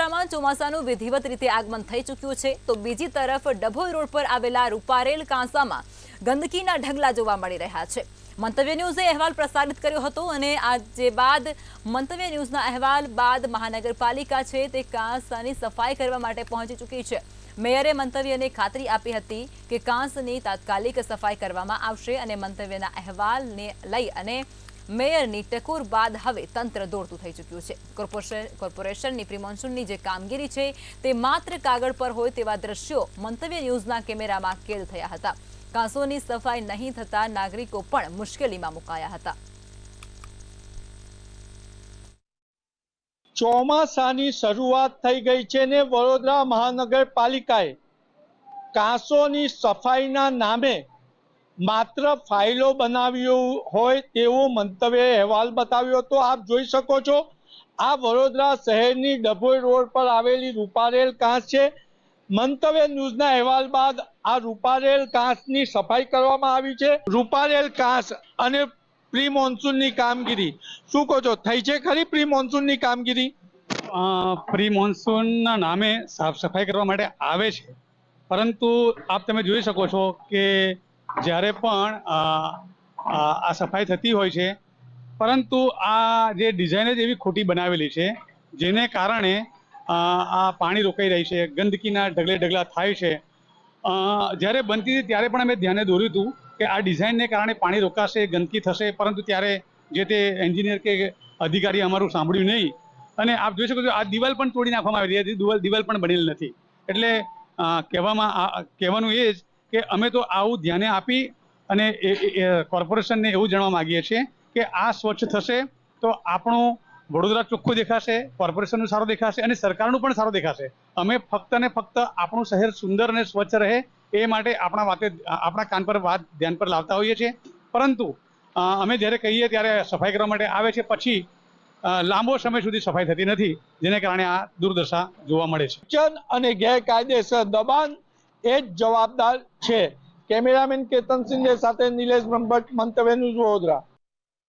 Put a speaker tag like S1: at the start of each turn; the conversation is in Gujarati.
S1: વડોદરામાં ચોમાસાનું વિધિવત રીતે આગમન થઈ ચૂક્યું છે તો બીજી તરફ ડભોઈ રોડ પર આવેલા રૂપારેલ કાંસામાં ગંદકીના ઢગલા જોવા મળી રહ્યા છે। મંતવ્ય ન્યૂઝે અહેવાલ પ્રસારિત કર્યો હતો અને આજે બાદ મંતવ્ય ન્યૂઝના અહેવાલ બાદ મહાનગરપાલિકા છે તે કાંસાની સફાઈ કરવા માટે પહોંચી ચૂકી છે। મેયરે મંતવ્યને ખાતરી આપી હતી કે કાંસની તાત્કાલિક સફાઈ કરવામાં આવશે અને મંતવ્યના અહેવાલને લઈ અને મેયરની ટકોર બાદ હવે તંત્ર દોડતું થઈ ચૂક્યું છે। કોર્પોરેશનની પ્રી મોન્સૂનની જે કામગીરી છે તે માત્ર કાગળ પર હોય તેવા દ્રશ્યો મંતવ્ય ન્યૂઝના કેમેરામાં કેદ થયા હતા। કાંસોની સફાઈ નહીં થતા નાગરિકો પણ મુશ્કેલીમાં મુકાયા હતા।
S2: ચોમાસાની શરૂઆત થઈ ગઈ છે ને વડોદરા મહાનગરપાલિકાએ કાંસોની સફાઈના નામે માત્ર ફાઇલો બનાવ્યો હોય તેવો મંતવ્ય અહેવાલ બતાવ્યો હતો। આપ જોઈ શકો છો આ વડોદરા શહેરની ડભોઈ રોડ પર આવેલી રૂપારેલ કાંસ છે। મંતવ્ય ન્યૂઝના અહેવાલ બાદ આ રૂપારેલ કાંસની સફાઈ કરવામાં આવી છે। રૂપારેલ કાંસ અને પ્રી મોન્સૂનની કામગીરી શું કહો છો, થઈ છે ખરી પ્રી મોન્સૂનની કામગીરી?
S3: પ્રી મોન્સૂનના નામે સાફ સફાઈ કરવા માટે આવે છે, પરંતુ આપ તમે જોઈ શકો છો કે જ્યારે પણ આ સફાઈ થતી હોય છે, પરંતુ આ જે ડિઝાઇન જ એવી ખોટી બનાવેલી છે જેને કારણે આ પાણી રોકાઈ રહી છે, ગંદકીના ઢગલે ઢગલા થાય છે। જ્યારે બનતી હતી ત્યારે પણ અમે ધ્યાને દોર્યું હતું કે આ ડિઝાઇનને કારણે પાણી રોકાશે, ગંદકી થશે, પરંતુ ત્યારે જે તે એન્જિનિયર કે અધિકારી અમારું સાંભળ્યું નહીં અને આપ જોઈ શકો છો આ દિવાલ પણ તોડી નાખવામાં આવી રહી હતી, દિવાલ પણ બનેલ નથી। એટલે કહેવાનું એ જ કે અમે તો આવું ધ્યાને આપી અને કોર્પોરેશનને એવું જાણવા માગીએ છીએ કે આ સ્વચ્છ થશે તો આપણું વડોદરા ચોખ્ખું દેખાશે, કોર્પોરેશનનું સારું દેખાશે અને સરકારનું પણ સારું દેખાશે। અમે ફક્ત ને ફક્ત આપણું શહેર સુંદર અને સ્વચ્છ રહે એ માટે આપણા કાન પર વાત ધ્યાન પર લાવતા હોઈએ છીએ, પરંતુ અમે જ્યારે કહીએ ત્યારે સફાઈ કરવા માટે આવે છે, પછી લાંબો સમય સુધી સફાઈ થતી નથી, જેને કારણે આ દુર્દશા જોવા મળે છે।
S2: અને ગેરકાયદેસર દબાણ એ જ જવાબદાર છે। કેમેરામેન કેતન સિંઘ સાથે નિલેશ બ્રહ્મભટ્ટ, મંતવ્ય ન્યૂઝ વડોદરા।